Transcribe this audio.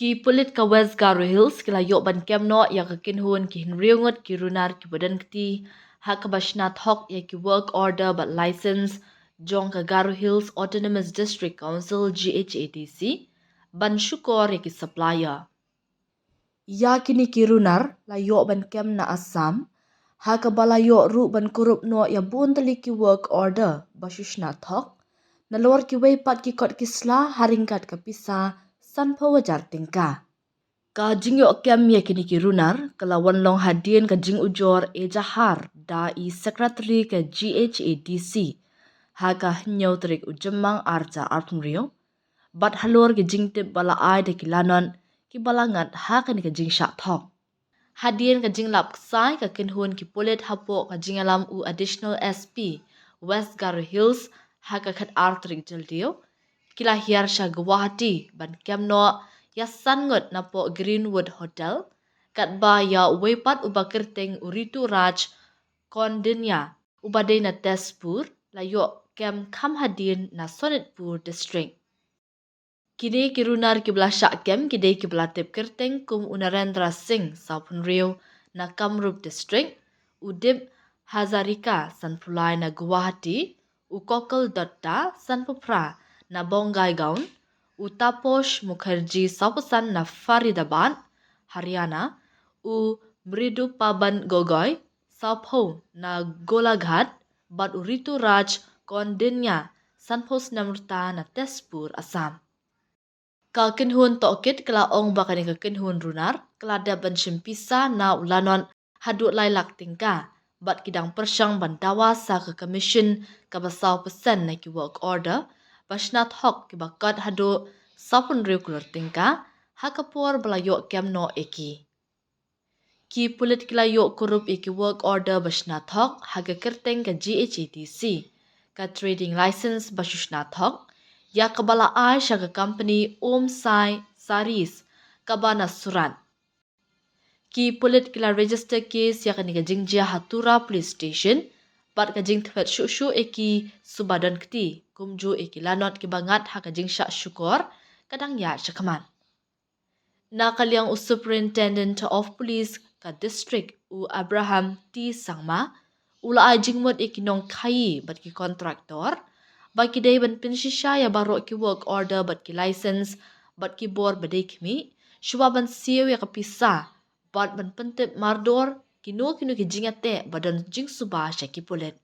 Ki pulit ka West Garo Hills kila yok ban kemno ya ka kinhun ki hinriungot ki runar ki badan kti ha ka bashna thok ya ki work order but license jong ka Garo Hills Autonomous District Council GHATC ban syukor ya ki supplier. Ya kini ki runar la yok ban kem na Assam ha ka bala yok ru ban kurup no ya bun tali ki work order bashushna thok na lor ki wei pat ki kot kisla haringkat ka pisa san pawajar tingka. Ka jing yok kem ya kini ki runar kelawan long hadien ka jing ujor ejahar da I secretary ka GHADC ha ka nyau trik ujemang arja arpmrio bat halor ki jing tip bala ai de kilanon ki balangat ha ka ni ka jing syak thok. Hadien ka jing lap ksai ka kinhun ki polit hapo ka jing alam u additional SP West Garo Hills ha ka khat artrik jaldio kila hiar sya Guwahati ban kemno ya sangot na po Greenwood Hotel kat ba ya wepat ubakirting uritu raj kondinya ubadai na Tezpur la yo kem kham hadin na Sonitpur district. Kini kirunar kibla syak kem kidei kibla tip kirting kum Unarendra Singh Saupun Rio na Kamrup district udip Hazarika sanpulai na Guwahati ukokal Dotta sanpupra na Bongai Gaon Taposh Mukherjee Saupasan na Faridabad, Haryana, Mridu Paban Gogoi, Saupho na Golaghat, Bat Uritu Raj Kondinya, Sanpos Namrta na Tezpur, Assam. Ka kinhun tokit kala ong bakani ka kinhun runar, kala daban shimpisa na ulanon hadut lailak tingka, bat kidang persyang bandawa sa ka commission ka basaw pesen na ki work order, basnat hok ki bakat hadu sapun riu kulur tingka hakapur belayok kemno eki. Ki pulit kila yok kurup eki work order basnat hok haga kerteng ka GHATC ka trading license basusnat hok ya kabala ai syaga company Om Sai Saris kabana surat. Ki pulit kila register case ya kani ka jingjia Hatura Police Station bat ka jing tepet syuk eki subadan kti kumju eki lanot ki bangat ha ka jing syak syukor kadang ya syakaman. Na kaliang Superintendent of Police ka district u Abraham T. Sangma ula ai jingmut eki nong kai bat ki kontraktor ba ki day ban pinshisha ya baro ki work order bat ki license bat ki bor badai kimi syuba ban siyo ya kapisa bat ban pentip mardor kinu ki jingate badan jing suba syaki pulit.